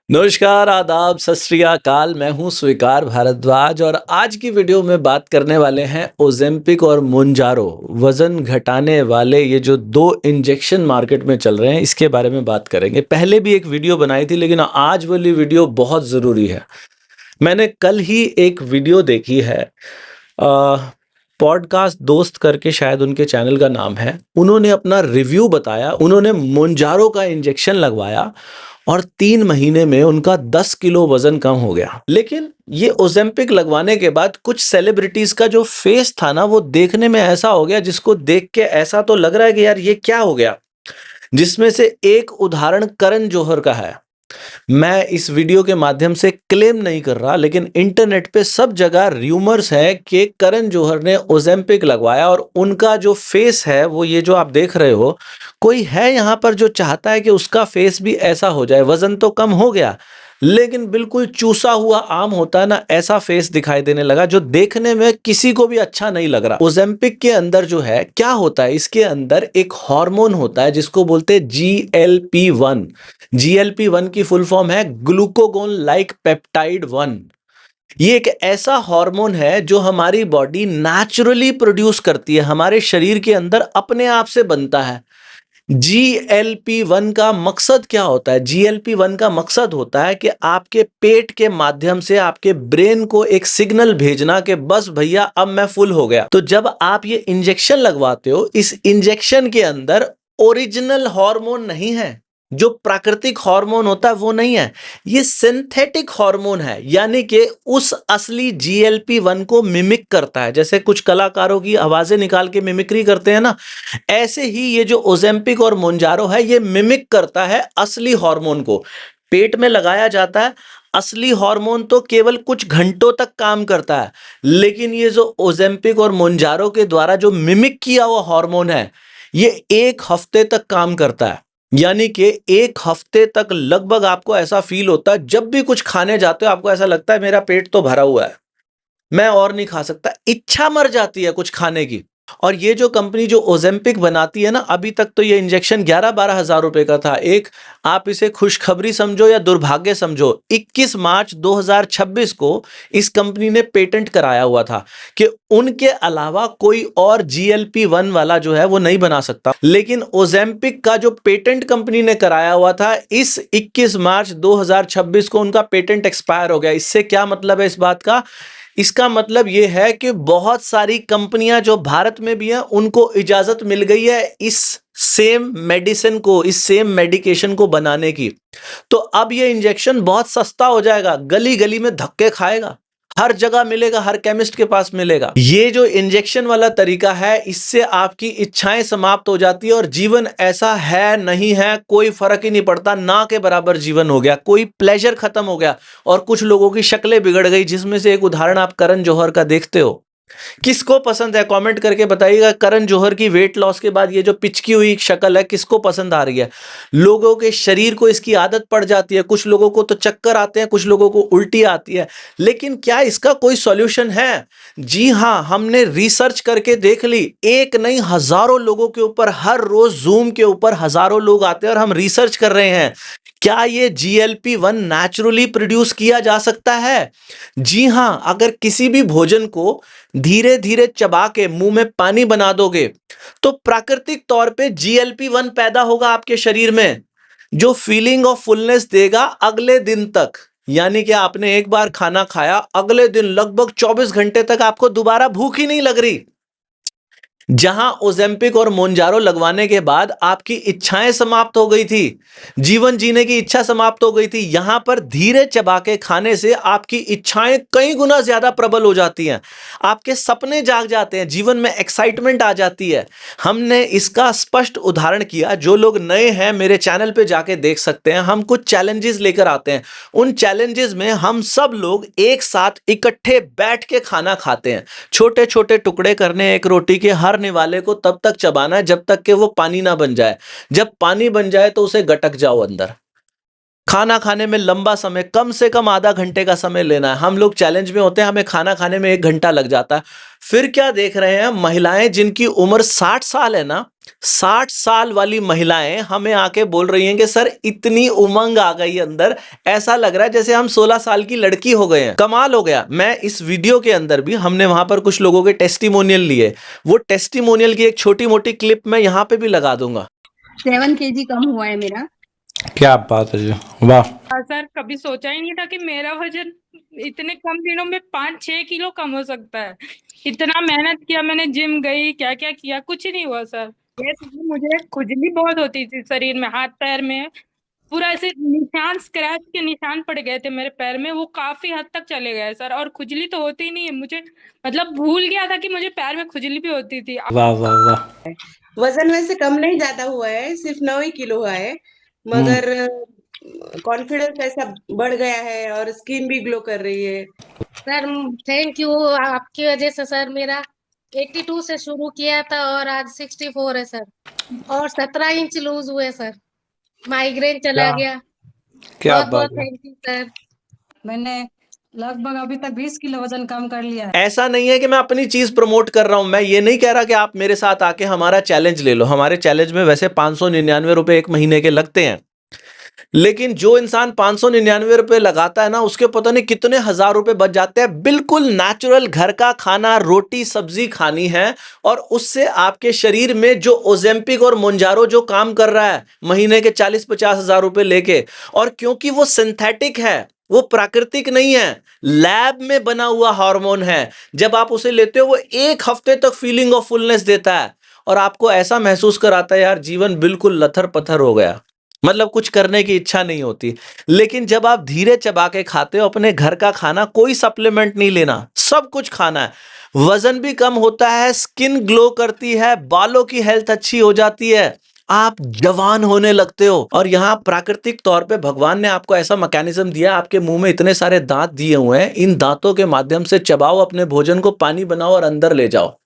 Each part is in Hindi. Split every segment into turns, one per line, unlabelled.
नमस्कार, आदाब, सत श्री अकाल। मैं हूं स्वीकार भारद्वाज और आज की वीडियो में बात करने वाले हैं ओज़ेम्पिक और मोंजारो वज़न घटाने वाले ये जो 2 इंजेक्शन मार्केट में चल रहे हैं, इसके बारे में बात करेंगे। पहले भी एक वीडियो बनाई थी, लेकिन आज वाली वीडियो बहुत ज़रूरी है। मैंने कल ही एक वीडियो देखी है, पॉडकास्ट दोस्त करके शायद उनके चैनल का नाम है। उन्होंने अपना रिव्यू बताया। उन्होंने मोंजारो का इंजेक्शन लगवाया और 3 महीने में उनका 10 किलो वजन कम हो गया। लेकिन ये ओज़ेम्पिक लगवाने के बाद कुछ सेलिब्रिटीज का जो फेस था ना, वो देखने में ऐसा हो गया जिसको देख के ऐसा तो लग रहा है कि यार ये क्या हो गया। जिसमें से एक उदाहरण करण जौहर का है। मैं इस वीडियो के माध्यम से क्लेम नहीं कर रहा, लेकिन इंटरनेट पे सब जगह र्यूमर्स है कि करण जौहर ने ओज़ेम्पिक लगवाया और उनका जो फेस है वो ये जो आप देख रहे हो। कोई है यहाँ पर जो चाहता है कि उसका फेस भी ऐसा हो जाए। वजन तो कम हो गया, लेकिन बिल्कुल चूसा हुआ आम होता है ना, ऐसा फेस दिखाई देने लगा, जो देखने में किसी को भी अच्छा नहीं लग रहा। ओज़ेम्पिक के अंदर जो है क्या होता है, इसके अंदर एक हार्मोन होता है जिसको बोलते हैं GLP-1। GLP-1 की फुल फॉर्म है ग्लूकोगोन लाइक पेप्टाइड 1। ये एक ऐसा हार्मोन है जो हमारी बॉडी नेचुरली प्रोड्यूस करती है, हमारे शरीर के अंदर अपने आप से बनता है। GLP-1 का मकसद क्या होता है? GLP-1 का मकसद होता है कि आपके पेट के माध्यम से आपके ब्रेन को एक सिग्नल भेजना कि बस भैया अब मैं फुल हो गया। तो जब आप ये इंजेक्शन लगवाते हो, इस इंजेक्शन के अंदर ओरिजिनल हार्मोन नहीं है, जो प्राकृतिक हार्मोन होता है वो नहीं है, ये सिंथेटिक हार्मोन है। यानी कि उस असली GLP-1 को मिमिक करता है। जैसे कुछ कलाकारों की आवाजें निकाल के मिमिक्री करते हैं ना, ऐसे ही ये जो ओज़ेम्पिक और मोंजारो है, ये मिमिक करता है असली हार्मोन को। पेट में लगाया जाता है। असली हार्मोन तो केवल कुछ घंटों तक काम करता है, लेकिन ये जो ओज़ेम्पिक और मोंजारो के द्वारा जो मिमिक किया हुआ हार्मोन है, ये 1 हफ्ते तक काम करता है। यानी कि 1 हफ्ते तक लगभग आपको ऐसा फील होता है, जब भी कुछ खाने जाते हो आपको ऐसा लगता है मेरा पेट तो भरा हुआ है, मैं और नहीं खा सकता। इच्छा मर जाती है कुछ खाने की। और ये जो कंपनी जो ओज़ेम्पिक बनाती है ना, अभी तक तो ये इंजेक्शन 11-12 हज़ार रुपए का था एक। आप इसे खुशखबरी समझो या दुर्भाग्य समझो, 21 मार्च 2026 को इस कंपनी ने पेटेंट कराया हुआ था कि उनके अलावा कोई और GLP-1 वाला जो है वो नहीं बना सकता। लेकिन ओज़ेम्पिक का जो पेटेंट कंपनी ने कराया हुआ था, इस 21 मार्च 2026 को उनका पेटेंट एक्सपायर हो गया। इससे क्या मतलब है इस बात का? इसका मतलब ये है कि बहुत सारी कंपनियां जो भारत में भी हैं, उनको इजाजत मिल गई है इस सेम मेडिसिन को, इस सेम मेडिकेशन को बनाने की। तो अब ये इंजेक्शन बहुत सस्ता हो जाएगा, गली गली में धक्के खाएगा, हर जगह मिलेगा, हर केमिस्ट के पास मिलेगा। ये जो इंजेक्शन वाला तरीका है, इससे आपकी इच्छाएं समाप्त हो जाती है और जीवन ऐसा है नहीं है, कोई फर्क ही नहीं पड़ता, ना के बराबर जीवन हो गया, कोई प्लेजर खत्म हो गया और कुछ लोगों की शक्लें बिगड़ गई। जिसमें से एक उदाहरण आप करण जौहर का देखते हो। किसको पसंद है कमेंट करके बताइएगा। करण जौहर की वेट लॉस के बाद ये जो पिचकी हुई शक्ल है, किसको पसंद आ रही है? लोगों के शरीर को इसकी आदत पड़ जाती है, कुछ लोगों को तो चक्कर आते हैं, कुछ लोगों को उल्टी आती है। लेकिन क्या इसका कोई सॉल्यूशन है? जी हाँ, हमने रिसर्च करके देख ली। एक नहीं, हजारों लोगों के ऊपर हर रोज जूम के ऊपर हजारों लोग आते हैं और हम रिसर्च कर रहे हैं, क्या ये GLP-1 नेचुरली प्रोड्यूस किया जा सकता है? जी हाँ, अगर किसी भी भोजन को धीरे धीरे चबा के मुंह में पानी बना दोगे, तो प्राकृतिक तौर पे GLP-1 पैदा होगा आपके शरीर में, जो फीलिंग ऑफ फुलनेस देगा अगले दिन तक। यानी कि आपने एक बार खाना खाया, अगले दिन लगभग 24 घंटे तक आपको दोबारा भूख ही नहीं लग रही। जहां ओज़ेम्पिक और मोंजारो लगवाने के बाद आपकी इच्छाएं समाप्त हो गई थी, जीवन जीने की इच्छा समाप्त हो गई थी, यहां पर धीरे चबा के खाने से आपकी इच्छाएं कई गुना ज्यादा प्रबल हो जाती हैं, आपके सपने जाग जाते हैं, जीवन में एक्साइटमेंट आ जाती है। हमने इसका स्पष्ट उदाहरण किया। जो लोग नए हैं, मेरे चैनल पे जाके देख सकते हैं। हम कुछ चैलेंजेस लेकर आते हैं, उन चैलेंजेस में हम सब लोग एक साथ इकट्ठे बैठ के खाना खाते हैं। छोटे छोटे टुकड़े करने एक रोटी के, हर निवाले को तब तक चबाना है जब तक कि वो पानी ना बन जाए। जब पानी बन जाए तो उसे गटक जाओ अंदर। खाना खाने में लंबा समय, कम से कम आधा घंटे का समय लेना है। हम लोग चैलेंज में होते हैं, हमें खाना खाने में 1 घंटा लग जाता है। फिर क्या देख रहे हैं, महिलाएं जिनकी उम्र 60 साल है ना, 60 साल वाली महिलाएं हमें आके बोल रही हैं कि सर इतनी उमंग आ गई अंदर, ऐसा लग रहा है जैसे हम 16 साल की लड़की हो गए हैं। कमाल हो गया। मैं इस वीडियो के अंदर भी हमने वहां पर कुछ लोगों के टेस्टिमोनियल लिए, वो टेस्टिमोनियल की एक छोटी मोटी क्लिप मैं यहां पे भी लगा दूंगा।
7 kg कम हुआ है मेरा।
क्या बात है जी, वाह।
सर कभी सोचा ही नहीं था कि मेरा वजन इतने कम दिनों में 5-6 किलो कम हो सकता है। इतना मेहनत किया मैंने, जिम गई, क्या क्या किया, कुछ नहीं हुआ सर। ये मुझे खुजली बहुत होती थी शरीर में, हाथ पैर में, पूरा ऐसे निशान, स्क्रैच के निशान पड़ गए थे मेरे पैर में, वो काफी हद तक चले गए सर। और खुजली तो होती ही नहीं है मुझे, मतलब भूल गया था कि मुझे पैर में खुजली भी होती थी।
वाह वाह वाह।
वजन वैसे कम नहीं ज्यादा हुआ है, सिर्फ 9 ही किलो हुआ है, मगर कॉन्फिडेंस ऐसा बढ़ गया है और स्किन भी ग्लो कर रही है।
सर थैंक यू, आपकी वजह से सर मेरा 82 से शुरू किया था और आज 64 है सर, और 17 इंच लूज हुए सर, माइग्रेन चला गया।
क्या
बहुत बहुत
बात है।
Thank you sir.
मैंने लगभग अभी तक 20 किलो वजन कम कर लिया है।
ऐसा नहीं है कि मैं अपनी चीज प्रमोट कर रहा हूं, मैं ये नहीं कह रहा कि आप मेरे साथ आके हमारा चैलेंज ले लो। हमारे चैलेंज में वैसे 599 रुपए एक महीने के लगते हैं, लेकिन जो इंसान 599 रुपए लगाता है ना, उसके पता नहीं कितने हजार रुपए बच जाते हैं। बिल्कुल नेचुरल घर का खाना, रोटी सब्जी खानी है, और उससे आपके शरीर में जो ओजेम्पिक और मोंजारो जो काम कर रहा है महीने के 40-50 हजार रुपए लेके, और क्योंकि वो सिंथेटिक है, वो प्राकृतिक नहीं है, लैब में बना हुआ हार्मोन है, जब आप उसे लेते हो वो 1 हफ्ते तक फीलिंग ऑफ फुलनेस देता है, और आपको ऐसा महसूस कराता है यार जीवन बिल्कुल लथर पथर हो गया, मतलब कुछ करने की इच्छा नहीं होती। लेकिन जब आप धीरे चबा के खाते हो अपने घर का खाना, कोई सप्लीमेंट नहीं लेना, सब कुछ खाना है, वजन भी कम होता है, स्किन ग्लो करती है, बालों की हेल्थ अच्छी हो जाती है, आप जवान होने लगते हो। और यहाँ प्राकृतिक तौर पे भगवान ने आपको ऐसा मैकेनिज्म दिया, आपके मुंह में इतने सारे दांत दिए हुए हैं, इन दांतों के माध्यम से चबाओ अपने भोजन को, पानी बनाओ और अंदर ले जाओ।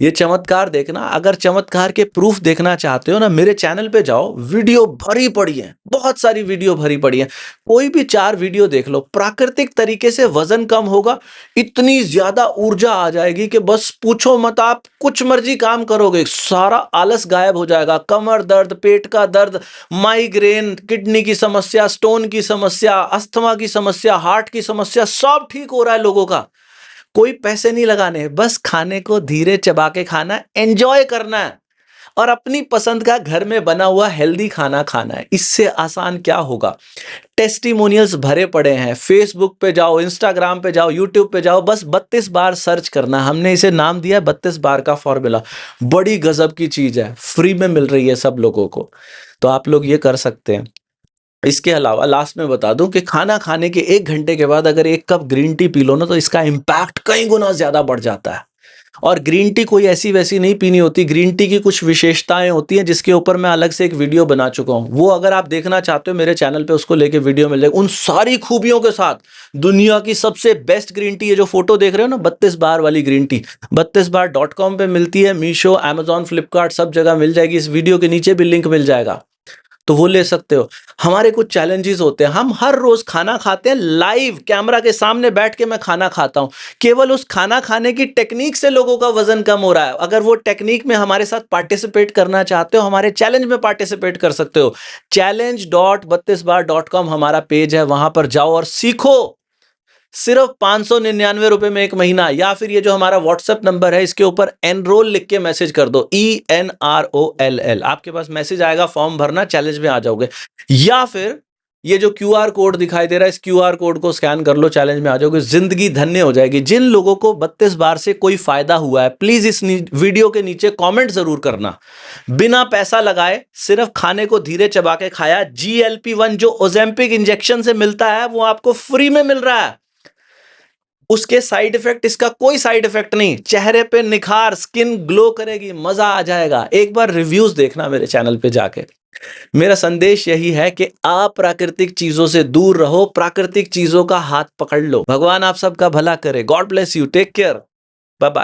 ये चमत्कार देखना। अगर चमत्कार के प्रूफ देखना चाहते हो ना, मेरे चैनल पे जाओ, वीडियो भरी पड़ी है, बहुत सारी वीडियो भरी पड़ी है, कोई भी 4 वीडियो देख लो, प्राकृतिक तरीके से वजन कम होगा, इतनी ज्यादा ऊर्जा आ जाएगी कि बस पूछो मत, आप कुछ मर्जी काम करोगे, सारा आलस गायब हो जाएगा। कमर दर्द, पेट का दर्द, माइग्रेन, किडनी की समस्या, स्टोन की समस्या, अस्थमा की समस्या, हार्ट की समस्या, सब ठीक हो रहा है लोगों का। कोई पैसे नहीं लगाने, बस खाने को धीरे चबा के खाना है, एंजॉय करना है, और अपनी पसंद का घर में बना हुआ हेल्दी खाना खाना है। इससे आसान क्या होगा। टेस्टिमोनियल्स भरे पड़े हैं, फेसबुक पे जाओ, इंस्टाग्राम पे जाओ, यूट्यूब पे जाओ, बस 32 बार सर्च करना। हमने इसे नाम दिया 32 बार का फॉर्मूला। बड़ी गजब की चीज है, फ्री में मिल रही है सब लोगों को, तो आप लोग ये कर सकते हैं। इसके अलावा लास्ट में बता दूं कि खाना खाने के 1 घंटे के बाद अगर 1 cup green tea P low ना, तो इसका इम्पैक्ट कई गुना ज्यादा बढ़ जाता है। और ग्रीन टी कोई ऐसी वैसी नहीं पीनी होती, ग्रीन टी की कुछ विशेषताएं होती हैं जिसके ऊपर मैं अलग से एक वीडियो बना चुका हूं, वो अगर आप देखना चाहते हो मेरे चैनल पे उसको लेके वीडियो मिल जाएगी, उन सारी खूबियों के साथ। दुनिया की सबसे बेस्ट ग्रीन टी, ये जो फोटो देख रहे हो ना 32 बार वाली ग्रीन टी, 32bar.com पे मिलती है, मीशो, Amazon, फ्लिपकार्ट, सब जगह मिल जाएगी। इस वीडियो के नीचे भी लिंक मिल जाएगा, तो वो ले सकते हो। हमारे कुछ चैलेंजेस होते हैं, हम हर रोज खाना खाते हैं, लाइव कैमरा के सामने बैठ के मैं खाना खाता हूं, केवल उस खाना खाने की टेक्निक से लोगों का वजन कम हो रहा है। अगर वो टेक्निक में हमारे साथ पार्टिसिपेट करना चाहते हो, हमारे चैलेंज में पार्टिसिपेट कर सकते हो। challenge.32bar.com हमारा पेज है, वहां पर जाओ और सीखो। सिर्फ 599 रुपए में 1 महीना, या फिर ये जो हमारा व्हाट्सएप नंबर है इसके ऊपर एनरोल लिख के मैसेज कर दो, ENROLL, आपके पास मैसेज आएगा, फॉर्म भरना, चैलेंज में आ जाओगे। या फिर ये जो QR कोड दिखाई दे रहा है, इस QR कोड को स्कैन कर लो, चैलेंज में आ जाओगे, जिंदगी धन्य हो जाएगी। जिन लोगों को 32 बार से कोई फायदा हुआ है, प्लीज इस वीडियो के नीचे कमेंट जरूर करना। बिना पैसा लगाए, सिर्फ खाने को धीरे चबा के खाया, GLP-1 जो ओजेम्पिक इंजेक्शन से मिलता है वो आपको फ्री में मिल रहा है। उसके साइड इफेक्ट, इसका कोई साइड इफेक्ट नहीं, चेहरे पे निखार, स्किन ग्लो करेगी, मजा आ जाएगा। एक बार रिव्यूज देखना मेरे चैनल पे जाके। मेरा संदेश यही है कि आप प्राकृतिक चीजों से दूर रहो, प्राकृतिक चीजों का हाथ पकड़ लो। भगवान आप सबका भला करे। God bless you, take care, bye bye.